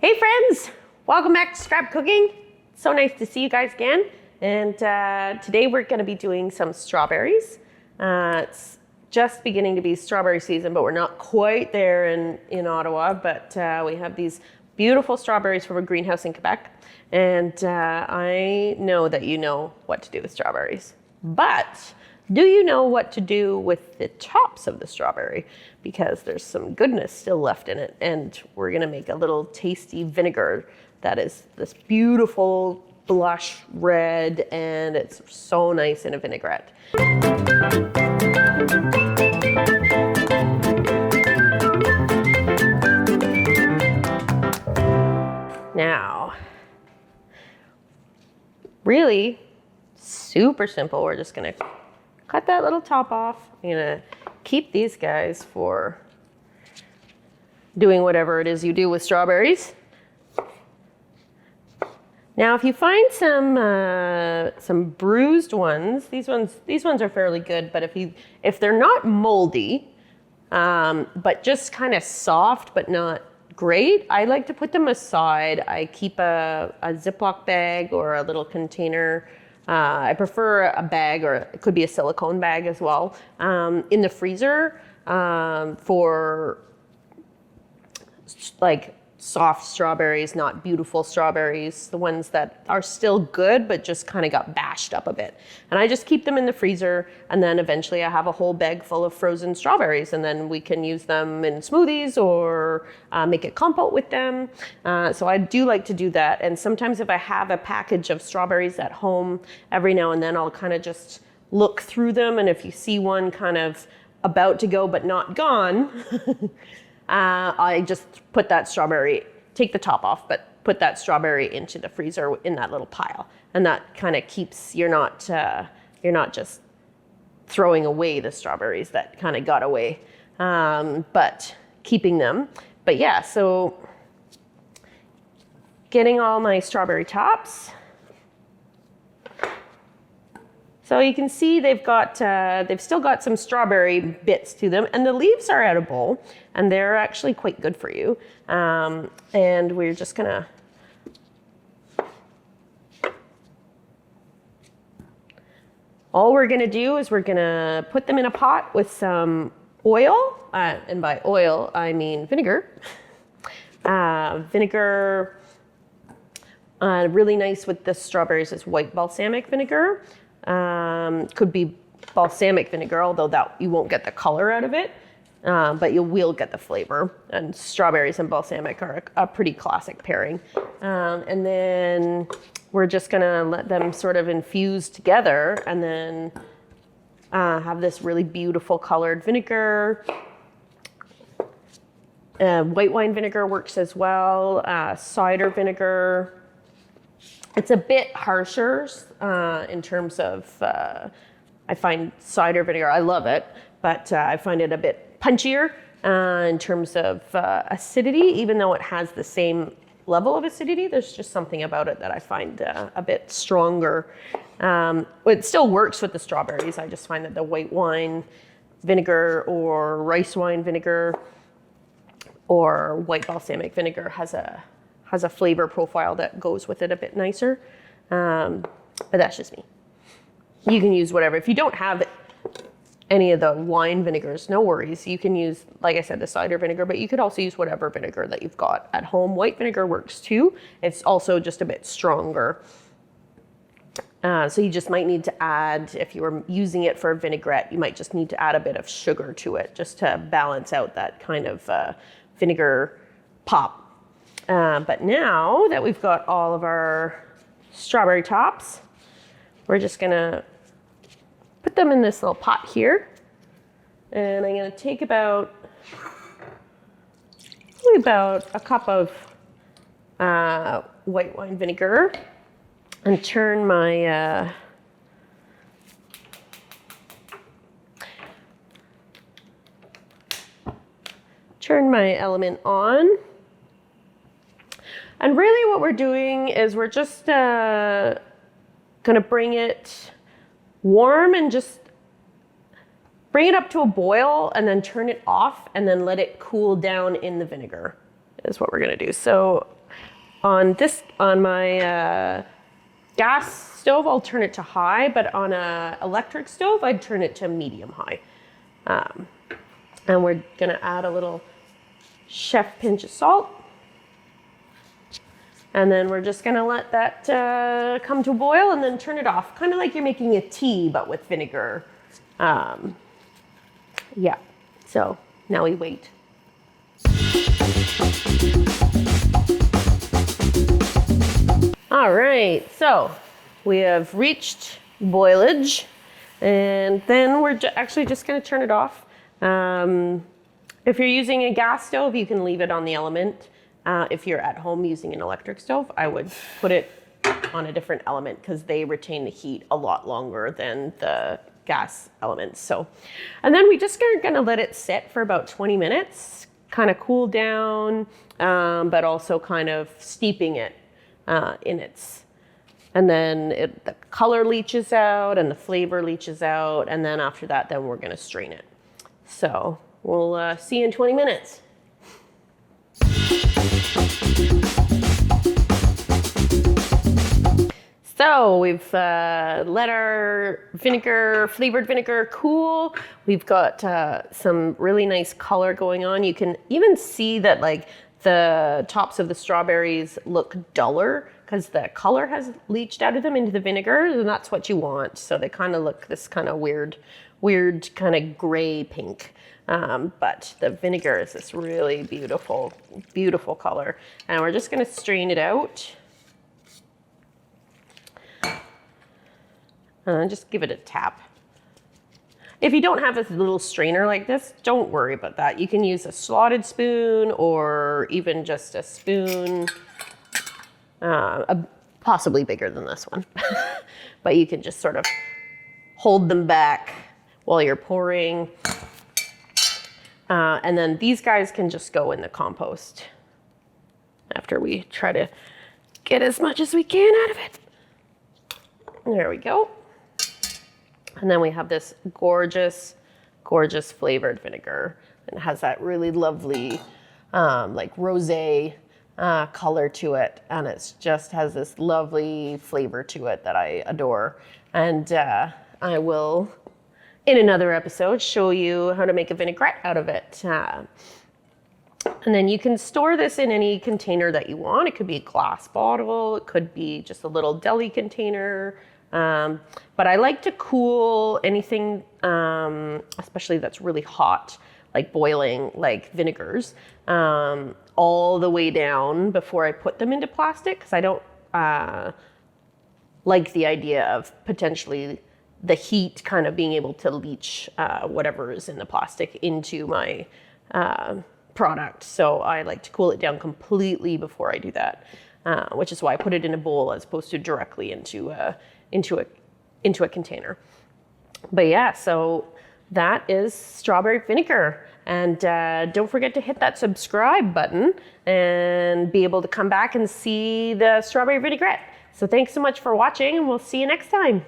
Hey friends, welcome back to Scrap Cooking. So nice to see you guys again. And today we're going to be doing some strawberries. It's just beginning to be strawberry season, but we're not quite there in Ottawa. But we have these beautiful strawberries from a greenhouse in Quebec. And I know that you know what to do with strawberries. But do you know what to do with the tops of the strawberry? Because there's some goodness still left in it. And we're gonna make a little tasty vinegar that is this beautiful blush red, and it's so nice in a vinaigrette. Now, really super simple. We're just gonna cut that little top off. I'm gonna keep these guys for doing whatever it is you do with strawberries. Now, if you find some bruised ones, these ones are fairly good. But if they're not moldy, but just kind of soft but not great, I like to put them aside. I keep a Ziploc bag or a little container. I prefer a bag, or it could be a silicone bag as well, in the freezer for like soft strawberries, not beautiful strawberries, the ones that are still good but just kind of got bashed up a bit. And I just keep them in the freezer, and then eventually I have a whole bag full of frozen strawberries, and then we can use them in smoothies or make a compote with them. So I do like to do that. And sometimes if I have a package of strawberries at home, every now and then I'll kind of just look through them, and if you see one kind of about to go but not gone, I just put that strawberry, take the top off, but put that strawberry into the freezer in that little pile. And that kind of keeps, you're not just throwing away the strawberries that kind of got away, but keeping them. But yeah, so getting all my strawberry tops. So you can see they've still got some strawberry bits to them, and the leaves are edible, and they're actually quite good for you. And we're just gonna all we're gonna do is we're gonna put them in a pot with some oil, and by oil I mean vinegar. Vinegar, really nice with the strawberries is white balsamic vinegar. Could be balsamic vinegar, although that you won't get the color out of it, but you will get the flavor. And strawberries and balsamic are a pretty classic pairing. And then we're just gonna let them sort of infuse together, and then have this really beautiful colored vinegar. White wine vinegar works as well. Cider vinegar. It's a bit harsher in terms of, I find cider vinegar, I love it, but I find it a bit punchier in terms of acidity, even though it has the same level of acidity. There's just something about it that I find a bit stronger. It still works with the strawberries. I just find that the white wine vinegar or rice wine vinegar or white balsamic vinegar has a flavor profile that goes with it a bit nicer. But that's just me. You can use whatever. If you don't have any of the wine vinegars, no worries. You can use, like I said, the cider vinegar, but you could also use whatever vinegar that you've got at home. White vinegar works too. It's also just a bit stronger. So you just might need to add, if you were using it for a vinaigrette, you might just need to add a bit of sugar to it just to balance out that kind of vinegar pop. But now that we've got all of our strawberry tops, we're just gonna put them in this little pot here. And I'm gonna take probably about a cup of white wine vinegar and turn my element on. And really what we're doing is we're just gonna bring it warm and just bring it up to a boil and then turn it off and then let it cool down in the vinegar is what we're gonna do. So On my gas stove, I'll turn it to high, but on a electric stove, I'd turn it to medium high. And we're gonna add a little chef pinch of salt. And then we're just gonna let that come to a boil and then turn it off. Kind of like you're making a tea, but with vinegar. Yeah, so now we wait. All right, so we have reached boilage, and then we're actually just gonna turn it off. If you're using a gas stove, you can leave it on the element. If you're at home using an electric stove, I would put it on a different element because they retain the heat a lot longer than the gas elements. So, and then we just are gonna let it sit for about 20 minutes, kind of cool down, but also kind of steeping it and then the color leaches out and the flavor leaches out. And then after that, then we're gonna strain it. So we'll see you in 20 minutes. So we've let our flavored vinegar cool. We've got some really nice color going on. You can even see that like the tops of the strawberries look duller because the color has leached out of them into the vinegar, and that's what you want. So they kind of look this kind of weird kind of gray pink. But the vinegar is this really beautiful, beautiful color. And we're just gonna strain it out. And just give it a tap. If you don't have a little strainer like this, don't worry about that. You can use a slotted spoon or even just a spoon, possibly bigger than this one. But you can just sort of hold them back while you're pouring. And then these guys can just go in the compost after we try to get as much as we can out of it. There we go. And then we have this gorgeous, gorgeous flavored vinegar. And it has that really lovely, like rosé color to it. And it just has this lovely flavor to it that I adore. And I will, in another episode, show you how to make a vinaigrette out of it. And then you can store this in any container that you want. It could be a glass bottle. It could be just a little deli container. But I like to cool anything, especially that's really hot, like boiling, like vinegars, all the way down before I put them into plastic, because I don't like the idea of potentially the heat kind of being able to leach whatever is in the plastic into my product. So I like to cool it down completely before I do that, which is why I put it in a bowl as opposed to directly into a container. But yeah, so that is strawberry vinegar. And don't forget to hit that subscribe button and be able to come back and see the strawberry vinaigrette. So thanks so much for watching, and we'll see you next time.